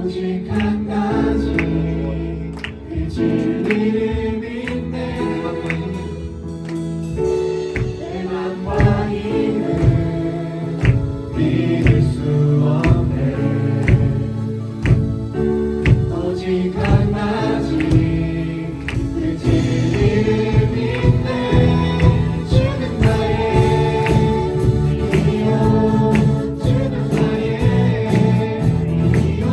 오직 한 가지 그 진리를 믿네 내 맘과 힘은 믿을 수 없네 오직 한 가지 그 진리를 믿네 주는 나의 힘이요 주는 나의 힘이요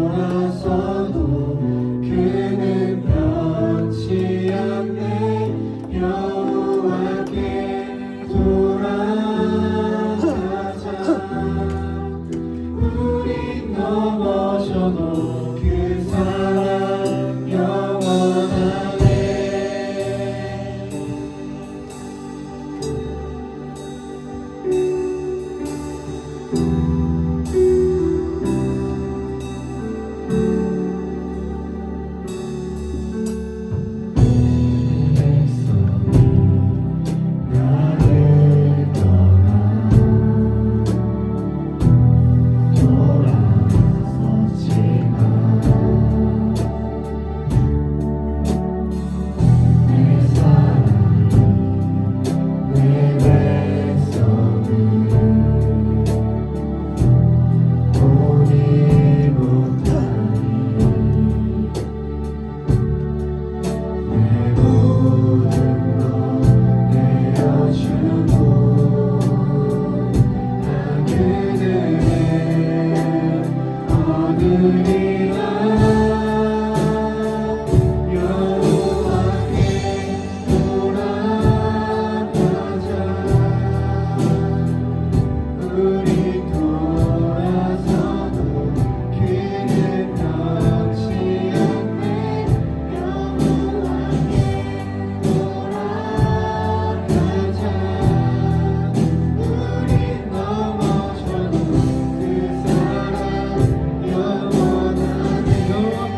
돌아서도 그는 변치 않네. 여호와께 돌아가자. 우린 넘어져도 그 사랑 영원하네. 나를 떠나 돌아섰지만 내 사랑이 내 백성을 보니 못하니 내 모든 것 내어주고 나 그대를 얻으리라. 여호와께 돌아가자. 우리 돌아서도 그는 변치 않네. 여호와께 돌아가자. 우린 넘어져도 그 사랑 영원하네. 여호와께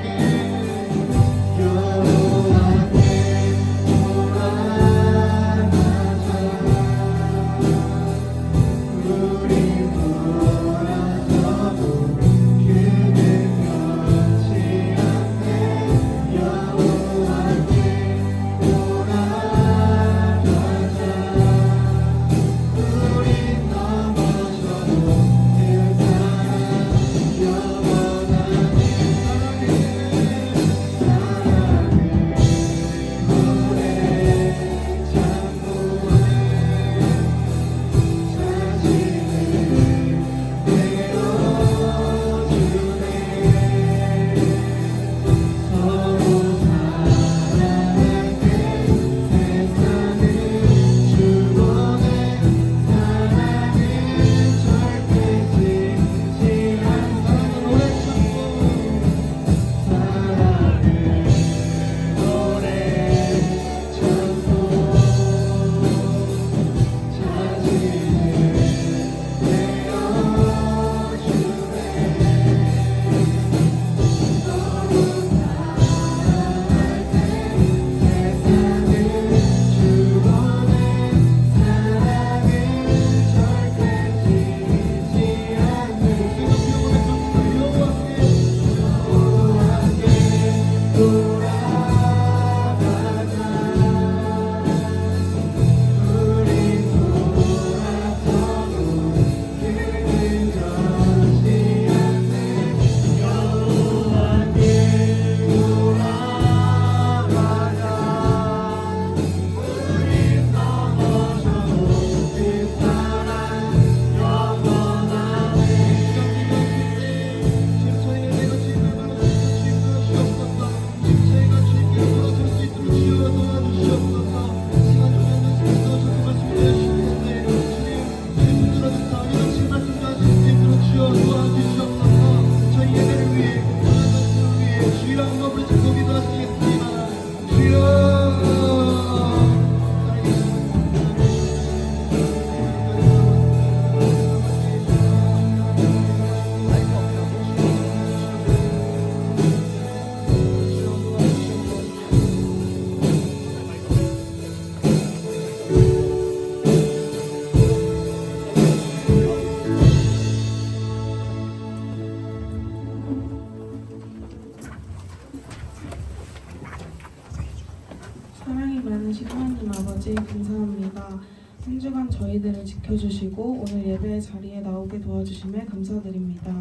사랑이 많으신 하나님 아버지 감사합니다. 한 주간 저희들을 지켜주시고 오늘 예배의 자리에 나오게 도와주심에 감사드립니다.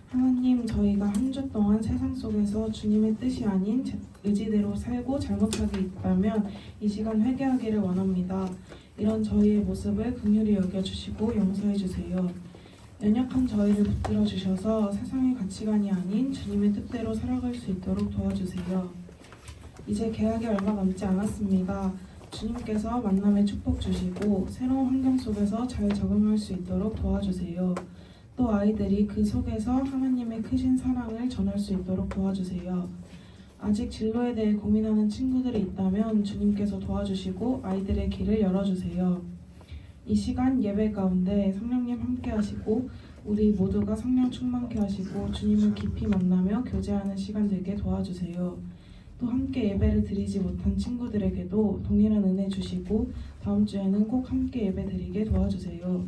하나님, 저희가 한 주 동안 세상 속에서 주님의 뜻이 아닌 제 의지대로 살고 잘못하게 있다면 이 시간 회개하기를 원합니다. 이런 저희의 모습을 긍휼히 여겨주시고 용서해 주세요. 연약한 저희를 붙들어 주셔서 세상의 가치관이 아닌 주님의 뜻대로 살아갈 수 있도록 도와주세요. 이제 개학이 얼마 남지 않았습니다. 주님께서 만남의 축복 주시고 새로운 환경 속에서 잘 적응할 수 있도록 도와주세요. 또 아이들이 그 속에서 하나님의 크신 사랑을 전할 수 있도록 도와주세요. 아직 진로에 대해 고민하는 친구들이 있다면 주님께서 도와주시고 아이들의 길을 열어주세요. 이 시간 예배 가운데 성령님 함께 하시고 우리 모두가 성령 충만케 하시고 주님을 깊이 만나며 교제하는 시간 되게 도와주세요. 또 함께 예배를 드리지 못한 친구들에게도 동일한 은혜 주시고 다음 주에는 꼭 함께 예배 드리게 도와주세요.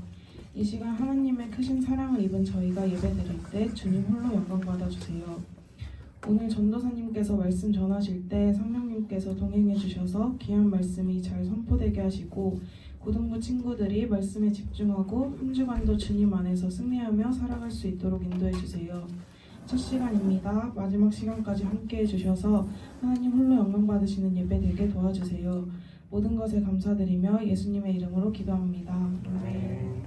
이 시간 하나님의 크신 사랑을 입은 저희가 예배 드릴 때 주님 홀로 영광 받아주세요. 오늘 전도사님께서 말씀 전하실 때 성령님께서 동행해 주셔서 귀한 말씀이 잘 선포되게 하시고 고등부 친구들이 말씀에 집중하고 한 주간도 주님 안에서 승리하며 살아갈 수 있도록 인도해 주세요. 첫 시간입니다. 마지막 시간까지 함께해 주셔서 하나님 홀로 영광 받으시는 예배 되게 도와주세요. 모든 것에 감사드리며 예수님의 이름으로 기도합니다. 아멘.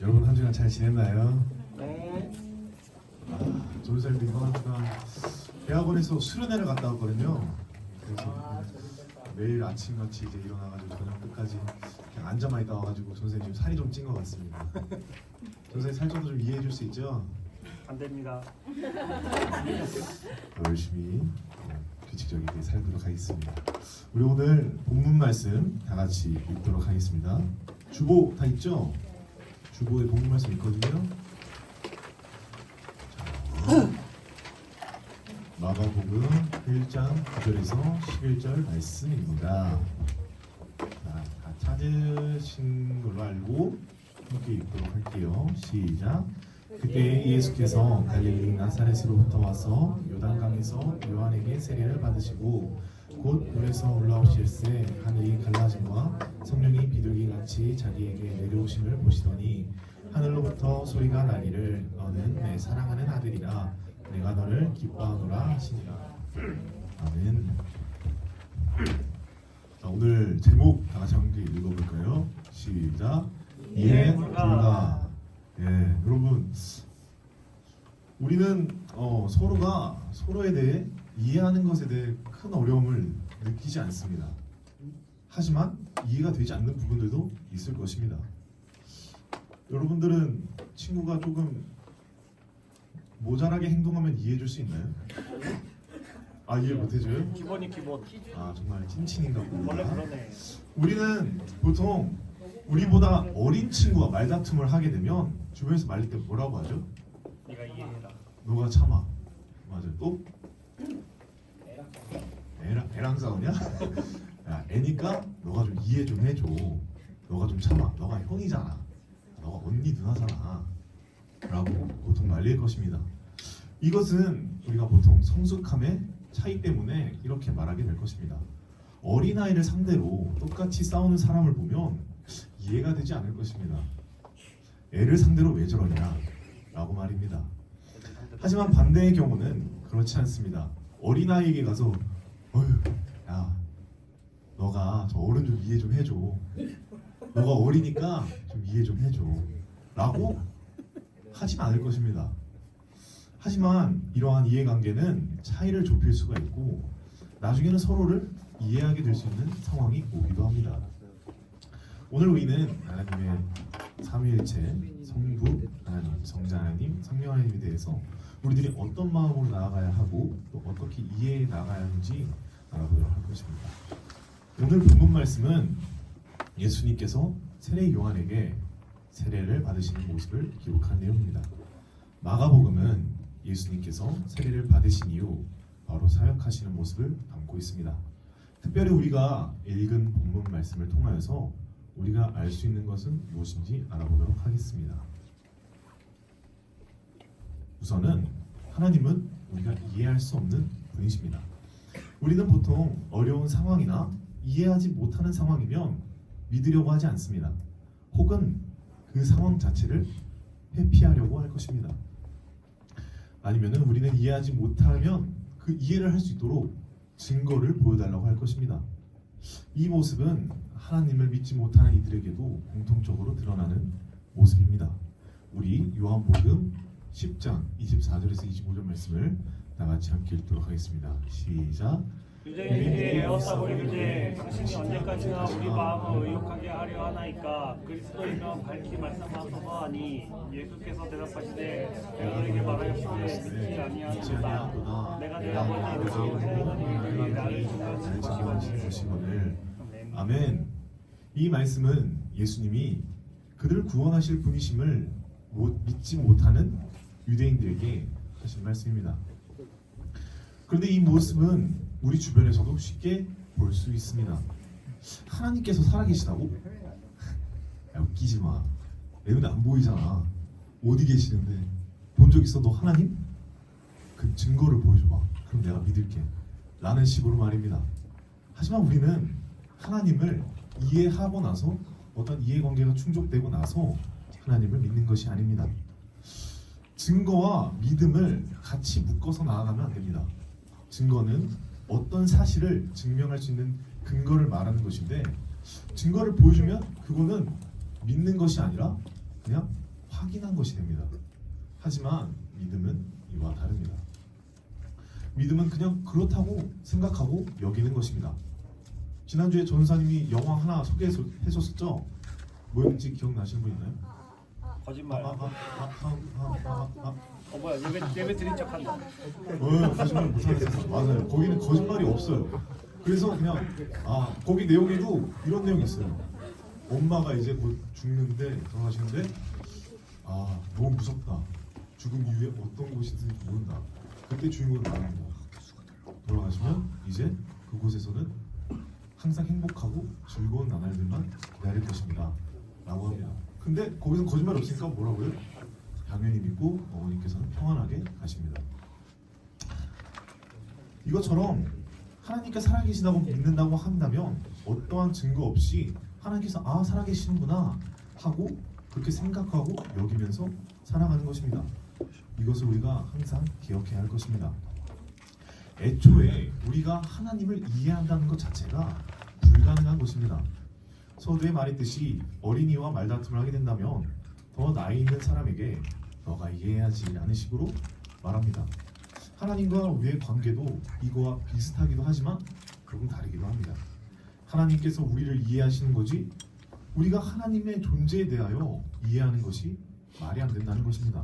여러분 한 주간 잘 지냈나요? 네. 조교사님도 이번 한 주간 대학원에서 수련회를 갔다 왔거든요. 그래서 매일 아침같이 이제 일어나가지고 저녁 끝까지 그냥 앉아만 있다 와가지고 선생님 지금 살이 좀 찐 것 같습니다. 선생님 살 정도 좀 이해해 줄 수 있죠? 안 됩니다. 더 열심히 규칙적이게 살도록 하겠습니다. 우리 오늘 본문 말씀 다 같이 읽도록 하겠습니다. 주보 다 있죠? 주보에 본문 말씀 있거든요. 자, 마가복음 1장 9절에서 11절 말씀입니다. 자, 다 찾으신 걸로 알고 함께 읽도록 할게요. 시작. 그때 예수께서 갈릴리 나사렛으로부터 와서 요단강에서 요한에게 세례를 받으시고 곧 물에서 올라오실새 하늘이 갈라짐과 성령이 비둘기같이 자기에게 내려오심을 보시더니 하늘로부터 소리가 나기를 너는 내 사랑하는 아들이라 내가 너를 기뻐하노라 하시니라. 아멘. 자, 오늘 제목 다 같이 함께 읽어볼까요? 시작. 이해 불가. 예, 여러분 우리는 서로가 서로에 대해 이해하는 것에 대해 큰 어려움을 느끼지 않습니다. 하지만 이해가 되지 않는 부분들도 있을 것입니다. 여러분들은 친구가 조금 모자라게 행동하면 이해해 줄 수 있나요? 아, 이해 못 해줘요? 기본이 기본. 아, 정말 찐친인가 원래 보구나. 그러네. 우리는 보통 우리보다 어린 친구와 말다툼을 하게 되면 주변에서 말릴 때 뭐라고 하죠? 네가 이해해라. 너가 참아. 맞아. 또? 애랑 싸우냐? 야, 애니까 너가 좀 이해 좀 해줘. 너가 좀 참아. 너가 형이잖아. 너가 언니 누나잖아. 라고 보통 말릴 것입니다. 이것은 우리가 보통 성숙함의 차이 때문에 이렇게 말하게 될 것입니다. 어린아이를 상대로 똑같이 싸우는 사람을 보면 이해가 되지 않을 것입니다. 애를 상대로 왜 저러냐? 라고 말입니다. 하지만 반대의 경우는 그렇지 않습니다. 어린아이에게 가서 어휴, 야, 너가 저 어른 좀 이해 좀 해줘. 너가 어리니까 좀 이해 좀 해줘. 라고 하진 않을 것입니다. 하지만 이러한 이해관계는 차이를 좁힐 수가 있고 나중에는 서로를 이해하게 될 수 있는 상황이 오기도 합니다. 오늘 우리는 하나님의 삼위일체, 성부 하나님, 성자 하나님, 성령 하나님에 대해서 우리들이 어떤 마음으로 나아가야 하고 또 어떻게 이해해 나가야 하는지 알아보도록 할 것입니다. 오늘 본문 말씀은 예수님께서 세례 요한에게 세례를 받으시는 모습을 기록한 내용입니다. 마가복음은 예수님께서 세례를 받으신 이후 바로 사역하시는 모습을 담고 있습니다. 특별히 우리가 읽은 본문 말씀을 통하여서 우리가 알 수 있는 것은 무엇인지 알아보도록 하겠습니다. 우선은 하나님은 우리가 이해할 수 없는 분이십니다. 우리는 보통 어려운 상황이나 이해하지 못하는 상황이면 믿으려고 하지 않습니다. 혹은 그 상황 자체를 회피하려고 할 것입니다. 아니면은 우리는 이해하지 못하면 그 이해를 할 수 있도록 증거를 보여달라고 할 것입니다. 이 모습은 하나님을 믿지 못하는 이들에게도 공통적으로 드러나는 모습입니다. 우리 요한복음 10장 24절에서 25절 말씀을 다 같이 함께 읽도록 하겠습니다. 시작. 유대인들이 에워싸 버리는데 당신이 언제까지나 우리 마음을 의욕하게 하려 하나이까? 그리스도이면 밝히 말씀하소서 하니 예수께서 대답하시되 내가 너에게 말하였으되 믿지 아니하는도다. 내가 내 아버지의 뜻을 행하는 일들이 나를 증거하시는 것이거늘. 아멘. 이 말씀은 예수님이 그들을 구원하실 분이심을 믿지 못하는 유대인들에게 하신 말씀입니다. 그런데 이 모습은 우리 주변에서도 쉽게 볼 수 있습니다. 하나님께서 살아계시다고? 야, 웃기지 마. 내 눈에 안 보이잖아. 어디 계시는데? 본 적 있어? 너 하나님? 그 증거를 보여줘봐. 그럼 내가 믿을게. 라는 식으로 말입니다. 하지만 우리는 하나님을 이해하고 나서 어떤 이해관계가 충족되고 나서 하나님을 믿는 것이 아닙니다. 증거와 믿음을 같이 묶어서 나아가면 안 됩니다. 증거는 어떤 사실을 증명할 수 있는 근거를 말하는 것인데, 증거를 보여주면 그거는 믿는 것이 아니라 그냥 확인한 것이 됩니다. 하지만 믿음은 이와 다릅니다. 믿음은 그냥 그렇다고 생각하고 여기는 것입니다. 지난주에 전사님이 영화 하나 소개해줬었죠? 뭐였는지 기억나시는 분 있나요? 거짓말. 아. 뭐야 예배 드린 척한다. 거짓말 못하겠어. 맞아요. 거기는 거짓말이 없어요. 그래서 그냥 거기 내용에도 이런 내용이 있어요. 엄마가 이제 곧 죽는데 돌아가시는데 너무 무섭다. 죽음 이후에 어떤 곳이 있을지 모른다. 그때 주인공을 말합니다. 돌아가시면 이제 그곳에서는 항상 행복하고 즐거운 나날들만 기다릴 것입니다. 라고 합니다. 근데 거기서 거짓말이 없으니까 뭐라고요? 당연히 믿고 어머니께서는 평안하게 가십니다. 이것처럼 하나님께 살아계시다고 믿는다고 한다면 어떠한 증거 없이 하나님께서 살아계시는구나 하고 그렇게 생각하고 여기면서 살아가는 것입니다. 이것을 우리가 항상 기억해야 할 것입니다. 애초에 우리가 하나님을 이해한다는 것 자체가 불가능한 것입니다. 서두에 말했듯이 어린이와 말다툼을 하게 된다면 더 나이 있는 사람에게 너가 이해해야지 라는 식으로 말합니다. 하나님과 우리의 관계도 이거와 비슷하기도 하지만 조금 다르기도 합니다. 하나님께서 우리를 이해하시는 거지 우리가 하나님의 존재에 대하여 이해하는 것이 말이 안 된다는 것입니다.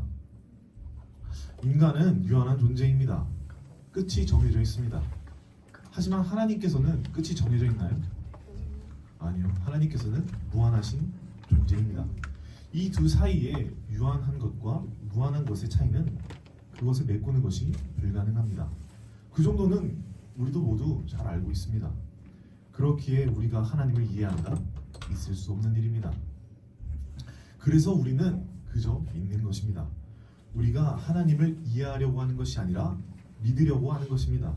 인간은 유한한 존재입니다. 끝이 정해져 있습니다. 하지만 하나님께서는 끝이 정해져 있나요? 아니요. 하나님께서는 무한하신 존재입니다. 이 두 사이에 유한한 것과 무한한 것의 차이는 그것을 메꾸는 것이 불가능합니다. 그 정도는 우리도 모두 잘 알고 있습니다. 그렇기에 우리가 하나님을 이해한다? 있을 수 없는 일입니다. 그래서 우리는 그저 믿는 것입니다. 우리가 하나님을 이해하려고 하는 것이 아니라 믿으려고 하는 것입니다.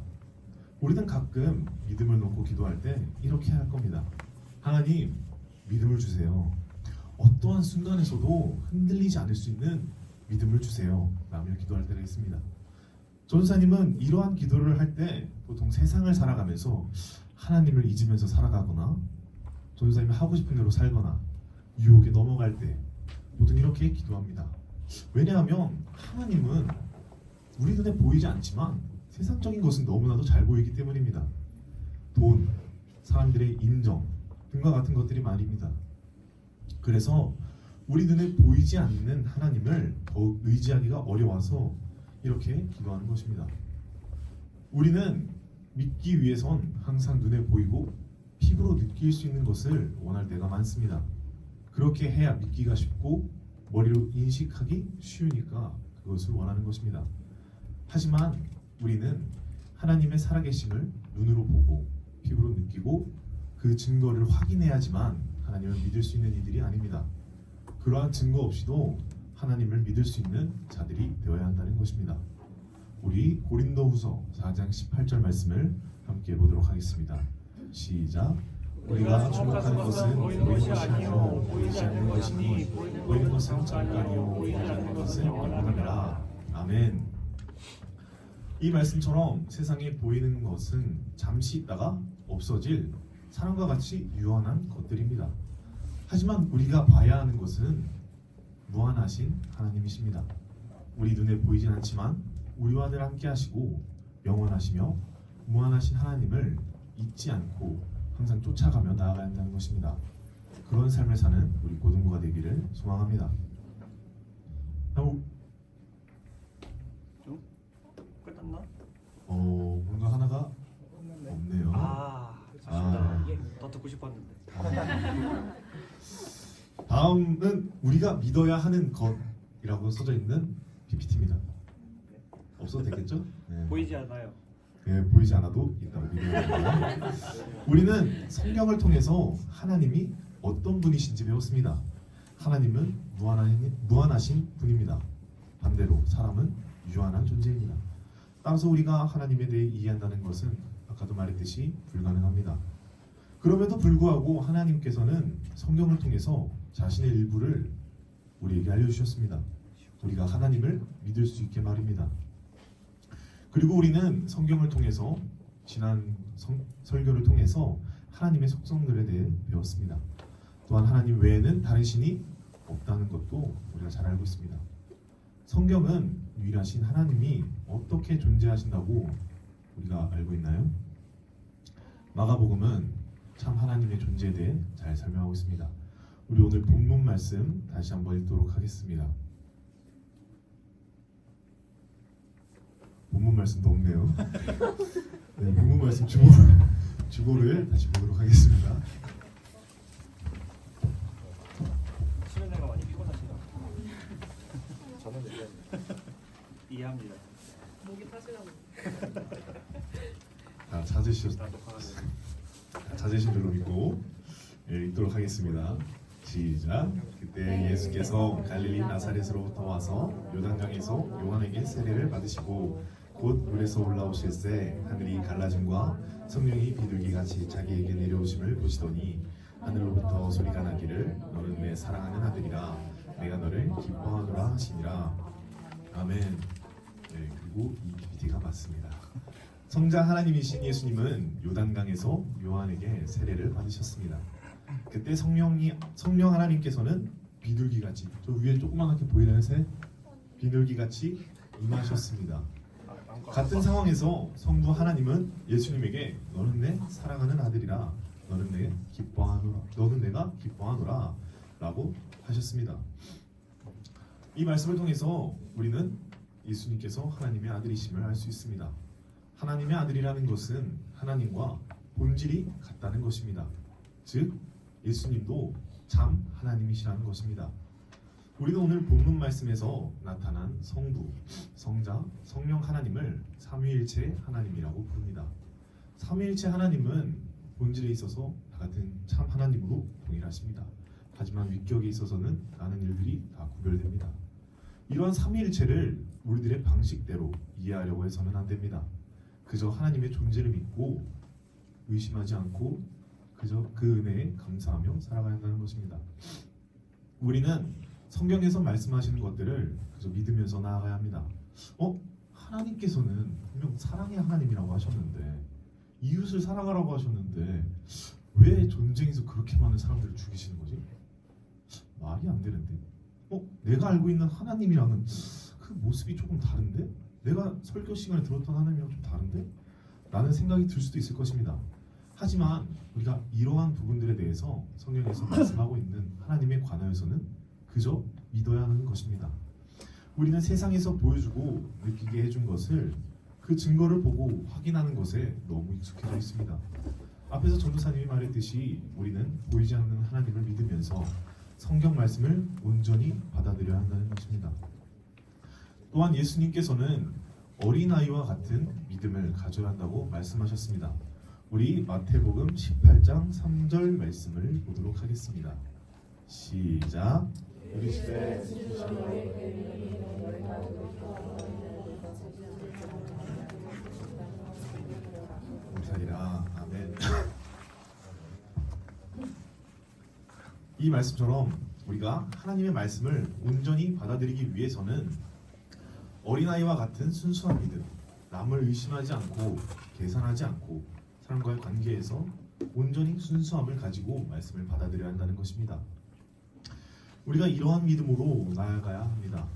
우리는 가끔 믿음을 놓고 기도할 때 이렇게 할 겁니다. 하나님, 믿음을 주세요. 어떠한 순간에서도 흔들리지 않을 수 있는 믿음을 주세요. 라며 기도할 때가 있습니다. 전사님은 이러한 기도를 할 때 보통 세상을 살아가면서 하나님을 잊으면서 살아가거나 전사님이 하고 싶은 대로 살거나 유혹에 넘어갈 때 보통 이렇게 기도합니다. 왜냐하면 하나님은 우리 눈에 보이지 않지만 세상적인 것은 너무나도 잘 보이기 때문입니다. 돈, 사람들의 인정 등과 같은 것들이 말입니다. 그래서 우리 눈에 보이지 않는 하나님을 더욱 의지하기가 어려워서 이렇게 기도하는 것입니다. 우리는 믿기 위해선 항상 눈에 보이고 피부로 느낄 수 있는 것을 원할 때가 많습니다. 그렇게 해야 믿기가 쉽고 머리로 인식하기 쉬우니까 그것을 원하는 것입니다. 하지만 우리는 하나님의 살아계심을 눈으로 보고 피부로 느끼고 그 증거를 확인해야지만 하나님을 믿을 수 있는 이들이 아닙니다. 그러한 증거 없이도 하나님을 믿을 수 있는 자들이 되어야 한다는 것입니다. 우리 고린도후서 4장 18절 말씀을 함께 보도록 하겠습니다. 시작. 우리가 주목하는 것은 보이는 것이 아니요 보이지 않는 것이니 보이는 것은 잠깐이요 보이지 않는 것은 영원하니라. 아멘. 이 말씀처럼 세상에 보이는 것은 잠시 있다가 없어질 사람과 같이 유한한 것들입니다. 하지만 우리가 봐야 하는 것은 무한하신 하나님이십니다. 우리 눈에 보이진 않지만 우리와 늘 함께 하시고 영원하시며 무한하신 하나님을 잊지 않고 항상 쫓아가며 나아가야 한다는 것입니다. 그런 삶을 사는 우리 고등부가 되기를 소망합니다. 끝났나? 뭔가 하나가 없네요. 아쉽다. 더 듣고 싶었는데. 다음은 우리가 믿어야 하는 것이라고 써져 있는 PPT입니다. 없어도 되겠죠? 네. 보이지 않아요. 네, 보이지 않아도 있다고 믿어야 됩니다. 우리는 성경을 통해서 하나님이 어떤 분이신지 배웠습니다. 하나님은 무한하신 분입니다. 반대로 사람은 유한한 존재입니다. 따라서 우리가 하나님에 대해 이해한다는 것은 아까도 말했듯이 불가능합니다. 그럼에도 불구하고 하나님께서는 성경을 통해서 자신의 일부를 우리에게 알려주셨습니다. 우리가 하나님을 믿을 수 있게 말입니다. 그리고 우리는 성경을 통해서 지난 설교를 통해서 하나님의 속성들에 대해 배웠습니다. 또한 하나님 외에는 다른 신이 없다는 것도 우리가 잘 알고 있습니다. 성경은 유일하신 하나님이 어떻게 존재하신다고 우리가 알고 있나요? 마가복음은 참 하나님의 존재에 대해 잘 설명하고 있습니다. 우리 오늘 본문 말씀 다시 한번 읽도록 하겠습니다. 본문 말씀도 없네요. 네, 본문 말씀 주보를 다시 보도록 하겠습니다. 수련회가 많이 피곤하시다. 저는 이해합니다. 목이 타시라고. 찾으신 줄로 믿고 읽도록 하겠습니다. 시작. 그때 예수께서 갈릴리 나사렛으로부터 와서 요단강에서 요한에게 세례를 받으시고 곧 물에서 올라오실새 하늘이 갈라짐과 성령이 비둘기같이 자기에게 내려오심을 보시더니 하늘로부터 소리가 나기를 너는 내 사랑하는 아들이라 내가 너를 기뻐하노라 하시니라. 아멘. 네, 그리고 이 PPT가 맞습니다. 성자 하나님이신 예수님은 요단강에서 요한에게 세례를 받으셨습니다. 그때 성령 하나님께서는 비둘기같이, 저 위에 조그맣게 보이는 새 비둘기같이 임하셨습니다. 같은 상황에서 성부 하나님은 예수님에게 너는 내 사랑하는 아들이라 너는 내가 기뻐하노라 라고 하셨습니다. 이 말씀을 통해서 우리는 예수님께서 하나님의 아들이심을 알 수 있습니다. 하나님의 아들이라는 것은 하나님과 본질이 같다는 것입니다. 즉 예수님도 참 하나님이시라는 것입니다. 우리는 오늘 본문 말씀에서 나타난 성부, 성자, 성령 하나님을 삼위일체 하나님이라고 부릅니다. 삼위일체 하나님은 본질에 있어서 다 같은 참 하나님으로 동일하십니다. 하지만 위격에 있어서는 많은 일들이 다 구별됩니다. 이러한 삼위일체를 우리들의 방식대로 이해하려고 해서는 안 됩니다. 그저 하나님의 존재를 믿고 의심하지 않고 그저 그 은혜에 감사하며 살아가야 한다는 것입니다. 우리는 성경에서 말씀하시는 것들을 그저 믿으면서 나아가야 합니다. 하나님께서는 분명 사랑의 하나님이라고 하셨는데 이웃을 사랑하라고 하셨는데 왜 전쟁에서 그렇게 많은 사람들을 죽이시는 거지? 말이 안 되는데. 내가 알고 있는 하나님이랑은 그 모습이 조금 다른데? 내가 설교 시간에 들었던 하나님이랑 좀 다른데? 라는 생각이 들 수도 있을 것입니다. 하지만 우리가 이러한 부분들에 대해서 성경에서 말씀하고 있는 하나님에 관하여서는 그저 믿어야 하는 것입니다. 우리는 세상에서 보여주고 느끼게 해준 것을 그 증거를 보고 확인하는 것에 너무 익숙해져 있습니다. 앞에서 전도사님이 말했듯이 우리는 보이지 않는 하나님을 믿으면서 성경 말씀을 온전히 받아들여야 한다는 것입니다. 또한 예수님께서는 어린아이와 같은 믿음을 가져야 한다고 말씀하셨습니다. 우리 마태복음 18장 3절 말씀을 보도록 하겠습니다. 시작. 우리 시대에 감사리라. 아멘. 이 말씀처럼 우리가 하나님의 말씀을 온전히 받아들이기 위해서는 어린아이와 같은 순수한 믿음, 남을 의심하지 않고 계산하지 않고 사람과의 관계에서 온전히 순수함을 가지고 말씀을 받아들여야 한다는 것입니다. 우리가 이러한 믿음으로 나아가야 합니다.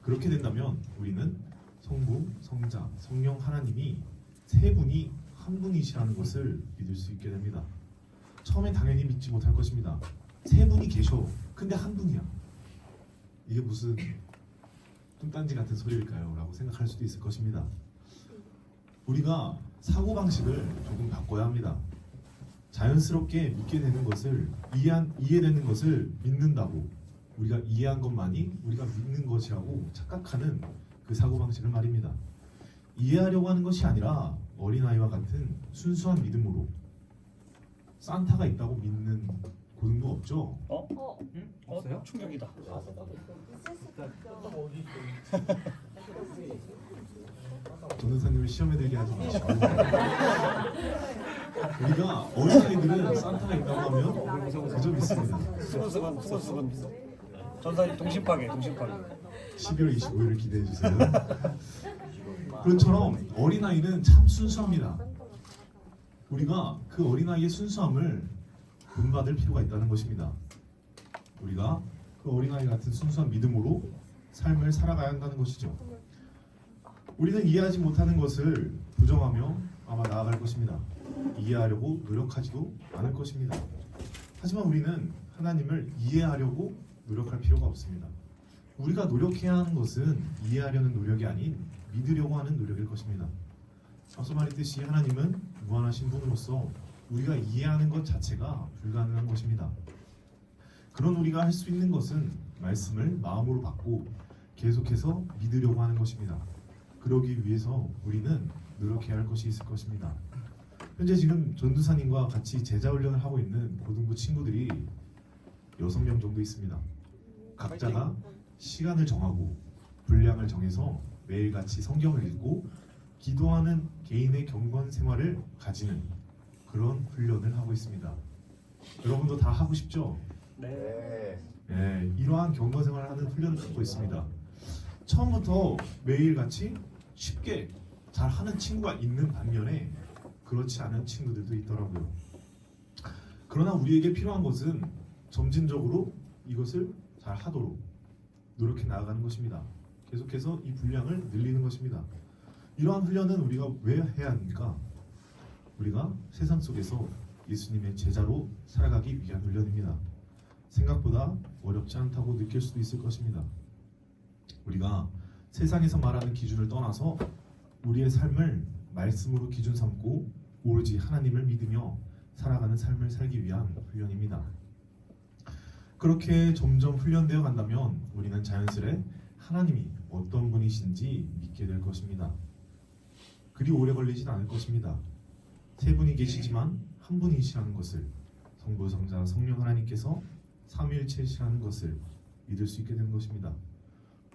그렇게 된다면 우리는 성부, 성자, 성령 하나님이 세 분이 한 분이시라는 것을 믿을 수 있게 됩니다. 처음엔 당연히 믿지 못할 것입니다. 세 분이 계셔. 근데 한 분이야. 이게 무슨 뚱딴지 같은 소리일까요? 라고 생각할 수도 있을 것입니다. 우리가 사고방식을 조금 바꿔야 합니다. 자연스럽게 믿게 되는 것을 이해되는 것을 믿는다고 우리가 이해한 것만이 우리가 믿는 것이라고 착각하는 그 사고방식을 말입니다. 이해하려고 하는 것이 아니라 어린아이와 같은 순수한 믿음으로 산타가 있다고 믿는 고등부 없죠? 없어요? 충격이다. 전도사님을 시험에 들게 하지 마시고 우리가 어린아이들은 산타가 있다고 하면 그저 믿습니다. 수근수근. 전사님 동심파괴. 12월 25일을 기대해 주세요. 그것처럼 어린아이는 참 순수합니다. 우리가 그 어린아이의 순수함을 본받을 필요가 있다는 것입니다. 우리가 그 어린아이 같은 순수한 믿음으로 삶을 살아가야 한다는 것이죠. 우리는 이해하지 못하는 것을 부정하며 아마 나아갈 것입니다. 이해하려고 노력하지도 않을 것입니다. 하지만 우리는 하나님을 이해하려고 노력할 필요가 없습니다. 우리가 노력해야 하는 것은 이해하려는 노력이 아닌 믿으려고 하는 노력일 것입니다. 앞서 말했듯이 하나님은 무한하신 분으로서 우리가 이해하는 것 자체가 불가능한 것입니다. 그런 우리가 할 수 있는 것은 말씀을 마음으로 받고 계속해서 믿으려고 하는 것입니다. 그러기 위해서 우리는 노력해야 할 것이 있을 것입니다. 현재 지금 전도사님과 같이 제자 훈련을 하고 있는 고등부 친구들이 6명 정도 있습니다. 각자가 시간을 정하고 분량을 정해서 매일같이 성경을 읽고 기도하는 개인의 경건 생활을 가지는 그런 훈련을 하고 있습니다. 여러분도 다 하고 싶죠? 네. 네, 이러한 경건 생활을 하는 훈련을 갖고 있습니다. 처음부터 매일같이 쉽게 잘 하는 친구가 있는 반면에 그렇지 않은 친구들도 있더라고요. 그러나 우리에게 필요한 것은 점진적으로 이것을 잘 하도록 노력해 나아가는 것입니다. 계속해서 이 분량을 늘리는 것입니다. 이러한 훈련은 우리가 왜 해야 합니까? 우리가 세상 속에서 예수님의 제자로 살아가기 위한 훈련입니다. 생각보다 어렵지 않다고 느낄 수도 있을 것입니다. 우리가 세상에서 말하는 기준을 떠나서 우리의 삶을 말씀으로 기준 삼고 오로지 하나님을 믿으며 살아가는 삶을 살기 위한 훈련입니다. 그렇게 점점 훈련되어 간다면 우리는 자연스레 하나님이 어떤 분이신지 믿게 될 것입니다. 그리 오래 걸리진 않을 것입니다. 세 분이 계시지만 한 분이시라는 것을, 성부, 성자, 성령 하나님께서 삼위일체시라는 것을 믿을 수 있게 되는 것입니다.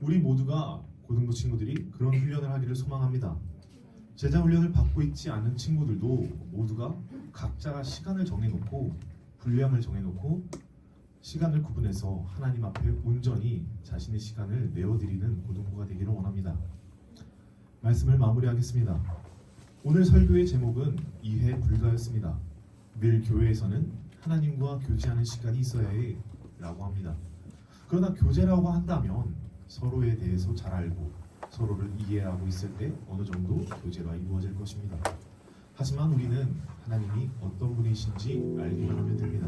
우리 모두가 고등부 친구들이 그런 훈련을 하기를 소망합니다. 제자 훈련을 받고 있지 않은 친구들도 모두가 각자가 시간을 정해놓고 분량을 정해놓고 시간을 구분해서 하나님 앞에 온전히 자신의 시간을 내어드리는 고등부가 되기를 원합니다. 말씀을 마무리하겠습니다. 오늘 설교의 제목은 이해 불가였습니다. 늘 교회에서는 하나님과 교제하는 시간이 있어야 해 라고 합니다. 그러나 교제라고 한다면 서로에 대해서 잘 알고 서로를 이해하고 있을 때 어느 정도 교제가 이루어질 것입니다. 하지만 우리는 하나님이 어떤 분이신지 알기만 하면 됩니다.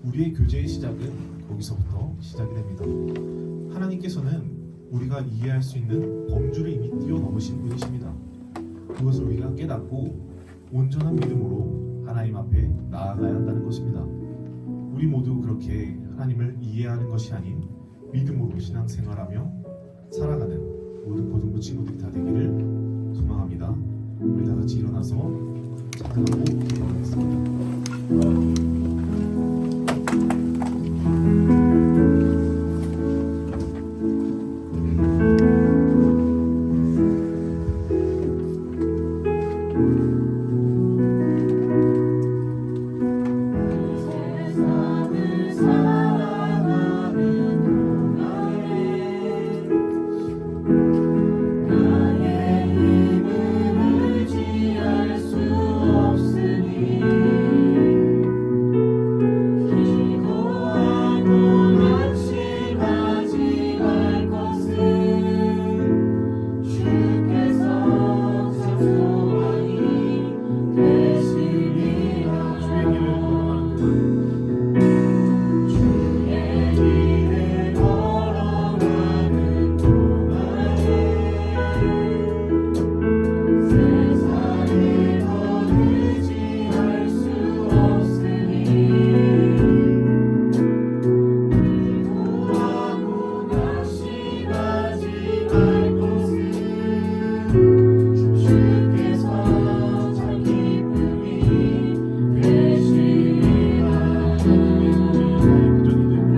우리의 교제의 시작은 거기서부터 시작이 됩니다. 하나님께서는 우리가 이해할 수 있는 범주를 이미 뛰어넘으신 분이십니다. 그것을 우리가 깨닫고 온전한 믿음으로 하나님 앞에 나아가야 한다는 것입니다. 우리 모두 그렇게 하나님을 이해하는 것이 아닌 믿음으로 신앙생활하며 살아가는 모든 고등부 친구들이 다 되기를 소망합니다. 우리 다 같이 일어나서 찬양하고 기도하겠습니다. 주의 길을 걸어가는 동안 주의 길을 걸어가는 동안에 세상을 더 의지할 수 없으니 두려워하고 낙심하지 말 것은 주께서 참 기쁨이 되시리라.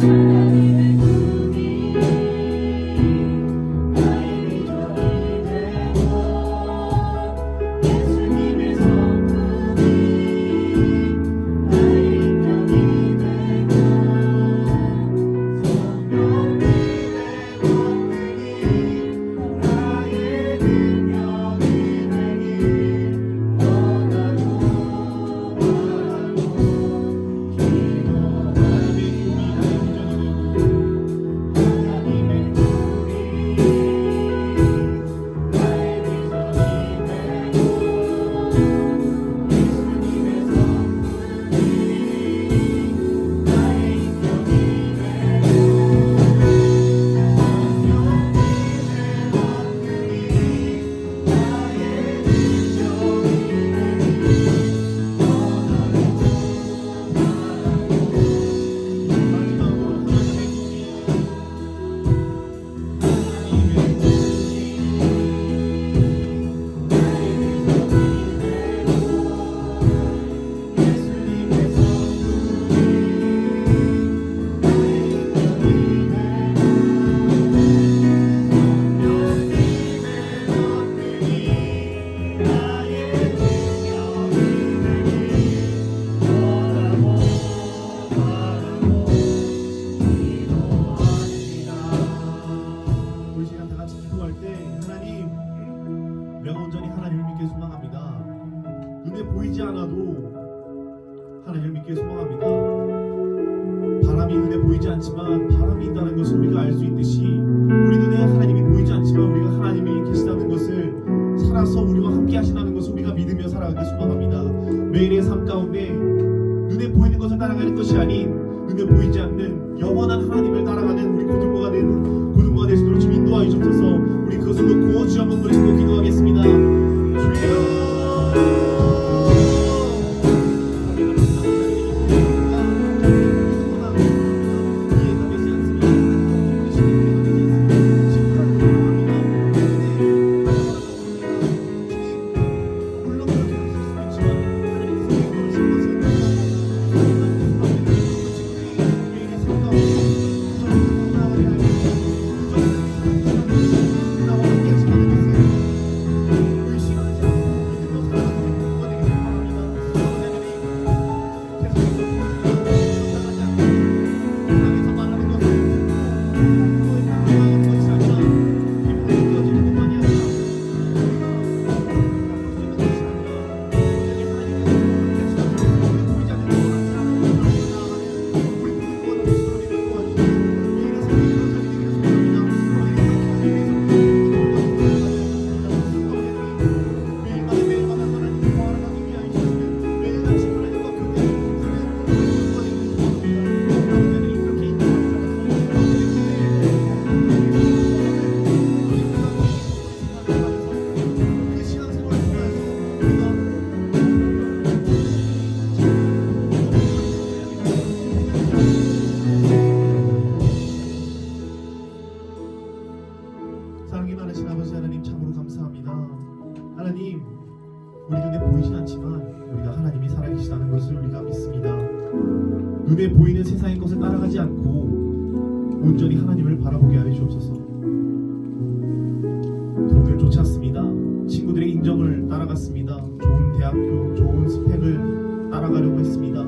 하나님의 꿈이 나의 비전이 되고 예수님의 성품이 나의 인격이 되고 성령님의 권능이 나의 능력이 되길 원하고 하나님의 꿈이 나의 비전이 되고 예수님의 성품이 나의 인격이 되고 성령님의 권능이 나의 우리 시간 다 같이 기도할 때 하나님, 내가 온전히 하나님을 믿게 소망합니다. 눈에 보이지 않아도 하나님을 믿게 소망합니다. 바람이 눈에 보이지 않지만 바람이 있다는 것을 우리가 알 수 있듯이 우리 눈에 하나님이 보이지 않지만 우리가 하나님이 계시다는 것을 살아서 우리와 함께 하신다는 것을 우리가 믿으며 살아가기 소망합니다. 매일의 삶 가운데 눈에 보이는 것을 따라가는 것이 아닌 눈에 보이지 않는 영원한 하나님을 따라가는 우리 고등부가 될 수 있도록 좀 인도하여 주옵소서. 우리 그것을 놓고 주 한번 부르시고 기도하겠습니다. 주여 사랑이 많으신 아버지 하나님, 참으로 감사합니다. 하나님, 우리 눈에 보이진 않지만 우리가 하나님이 살아계시다는 것을 우리가 믿습니다. 눈에 보이는 세상의 것을 따라가지 않고 온전히 하나님을 바라보게 하여 주옵소서. 돈을 쫓았습니다. 친구들의 인정을 따라갔습니다. 좋은 대학교, 좋은 스펙을 따라가려고 했습니다.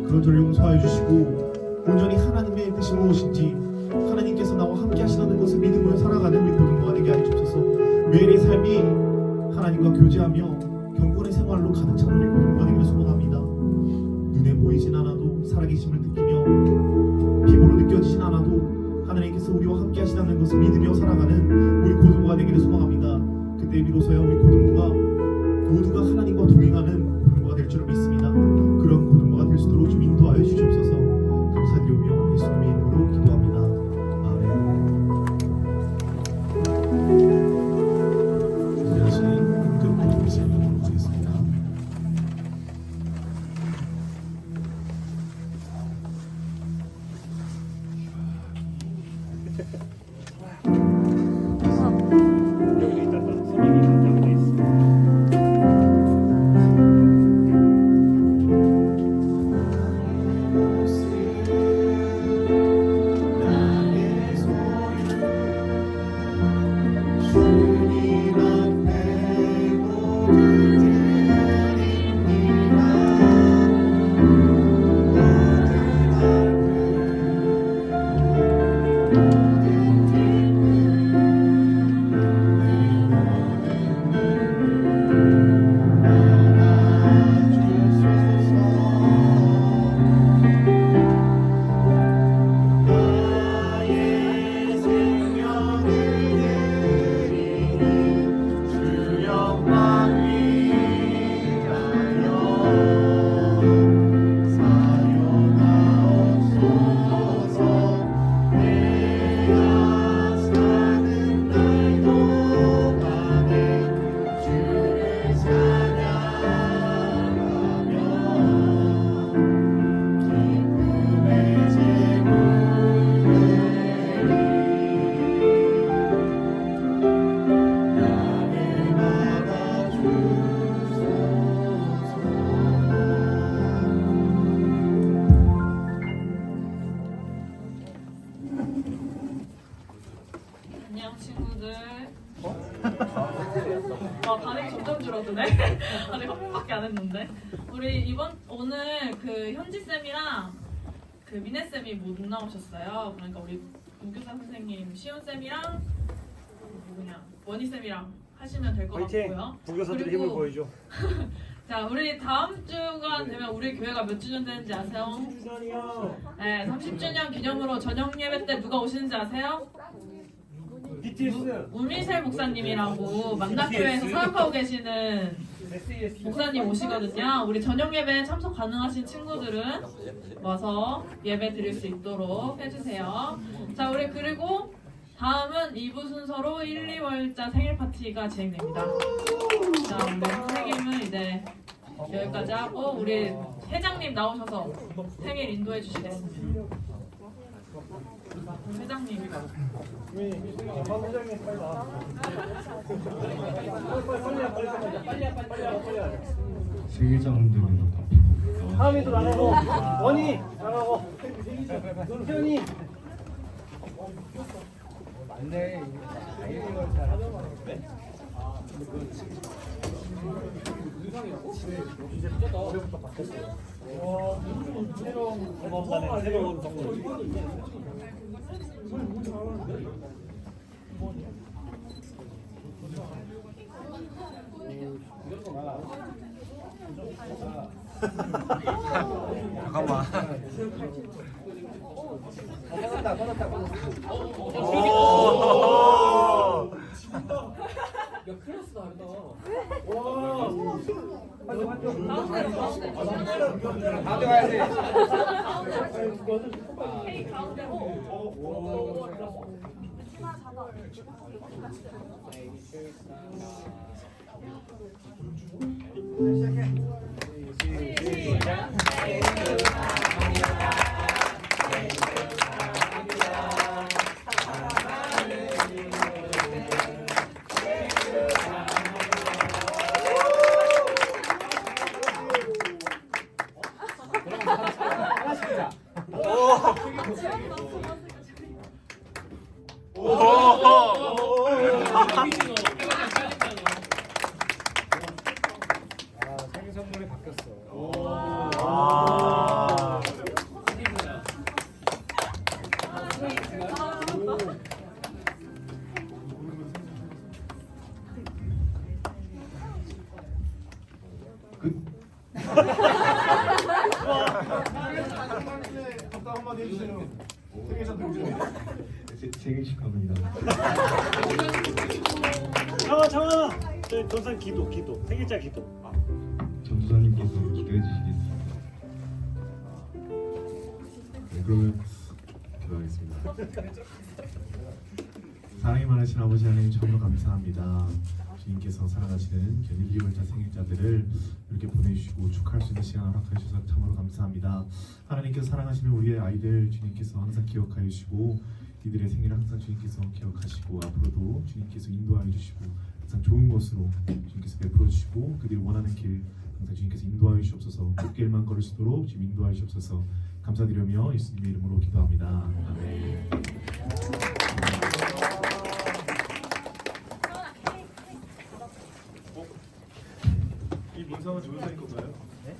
그런 저를 용서하여 주시고 온전히 하나님의 뜻이 무엇인지, 하나님께서 나와 함께 하시다는 것을 믿으며 살아가는 우리 고등부가 되게 하여 주옵소서. 매일의 삶이 하나님과 교제하며 경건의 생활로 가득 찬 우리 고등부가 되기를 소망합니다. 눈에 보이진 않아도 살아계심을 느끼며 피부로 느껴지진 않아도 하나님께서 우리와 함께 하시다는 것을 믿으며 살아가는 우리 고등부가 되기를 소망합니다. 그때 비로소야 우리 고등부가 모두가 하나님과 동행하는 고등부가 될 줄을 믿습니다. 했는데 아직 한 번밖에 안 했는데 우리 오늘 그 현지 쌤이랑 그 미네 쌤이 못 나오셨어요. 그러니까 우리 우교사 선생님 시온 쌤이랑 누구냐 원희 쌤이랑 하시면 될 것 같고요. 부교사들의 그리고 힘을 보여줘. 자, 우리 다음 주가 되면 우리 교회가 몇 주년 되는지 아세요? 30주년이요. 네, 30주년 기념으로 저녁 예배 때 누가 오시는지 아세요? BTS. 우미셀 목사님이라고 만나교회에서 사역하고 계시는 SES. 목사님 오시거든요. 우리 저녁 예배 참석 가능하신 친구들은 와서 예배 드릴 수 있도록 해주세요. 자, 우리 그리고 다음은 2부 순서로 1, 2월자 생일 파티가 진행됩니다. 자, 우리 선생님은 이제 여기까지 하고 우리 회장님 나오셔서 생일 인도해 주시겠습니다. 회장님. 회장님 빨리 나와. 빨리. 세계장들은 앞으로 하미도 나가고, 원희 나가고, 태연이. 새로운 경험단의 새로운 성공. 잠깐만. 가운데 가져가야지. 헤이 가운데 생일 선물이 바뀌었어. 끝. 답답 한마디 해주세요. 생일상 드리세요. 생일 축하합니다. 장아. 저희 전산 기도. 생일자 기도. 전도사님께서 기도해 주시겠습니다. 네, 그러면 기도하겠습니다. 사랑이 많으신 아버지 하나님 참으로 감사합니다. 주님께서 사랑하시는 1,2월자 생일자들을 이렇게 보내주시고 축하할 수 있는 시간 허락해 주셔서 참으로 감사합니다. 하나님께서 사랑하시는 우리의 아이들 주님께서 항상 기억하여 주시고 이들의 생일을 항상 주님께서 기억하시고 앞으로도 주님께서 인도하여 주시고 항상 좋은 것으로 주님께서 베풀어 주시고 그들이 원하는 길 항상 주님께서 인도하여 주시옵소서. 꽃길만 걸을 수 있도록 주님 인도하여 주시옵소서. 감사드리며 예수님의 이름으로 기도합니다. 아멘. 이 문상은 조효사님 건가요? 네?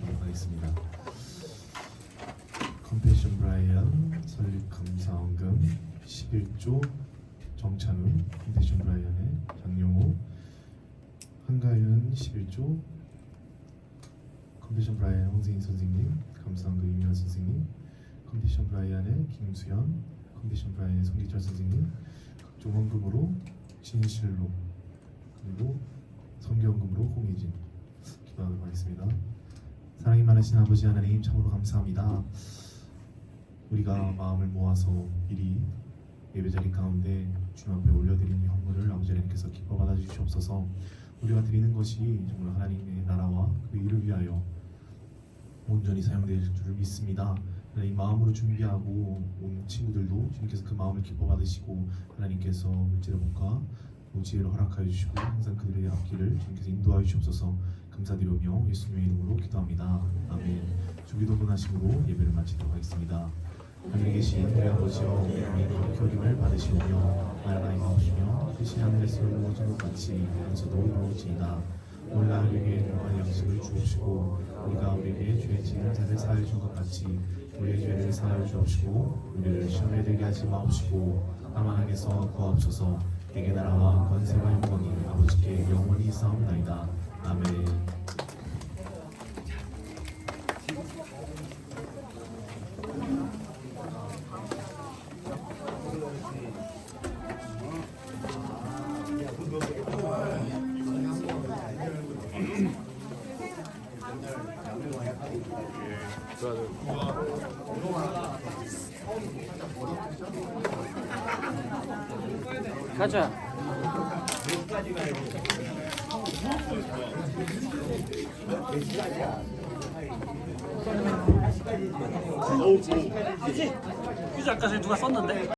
기도하겠습니다. 컴패션 브라이언 설립 감사원금 11조 정찬우 컴패션 브라이언의 장용호 한가윤 11조 컴패션 브라이언 홍승인 선생님 감사원금 임현 선생님 컴패션 브라이언의 김수현 컴패션 브라이언의 송기철 선생님 각종 헌금으로 진실로 그리고 성경금으로 홍희진 기도하도록 하겠습니다. 사랑이 많으신 아버지 하나님 참으로 감사합니다. 우리가 마음을 모아서 미리 예배자리 가운데 주님 앞에 올려드리는 이 헌물을 아버지 하나님께서 기뻐 받아주시옵소서. 우리가 드리는 것이 정말 하나님의 나라와 그 일을 위하여 온전히 사용될 줄 믿습니다. 이 마음으로 준비하고 온 친구들도 주님께서 그 마음을 기뻐 받으시고 하나님께서 물질의 복과 지혜를 허락하여 주시고 항상 그들의 앞길을 주님께서 인도하여 주옵소서. 감사드리며 예수님의 이름으로 기도합니다. 아멘. 주기도문 하심으로 예배를 마치도록 하겠습니다. 하늘에 계신 우리 아버지여, 이름의 교림을 받으시오며 나라가 임하오시며 뜻이 하늘에서 이루어진 것 같이 땅에서도 이루어지이다. 오늘 우리에게 일반 양식을 주옵시고 우리가 우리에게 죄의 지는 자를 사하여 준 것 같이 우리의 죄를 사하여 주옵시고 우리를 시험에 들게 하지 마옵시고 다만 악에서 구하옵소서. 내게 나라와 권세와 영광이 아버지께 영원히 있사옵나이다. 아멘. 가자. 퀴즈 아까 전에 누가 썼는데?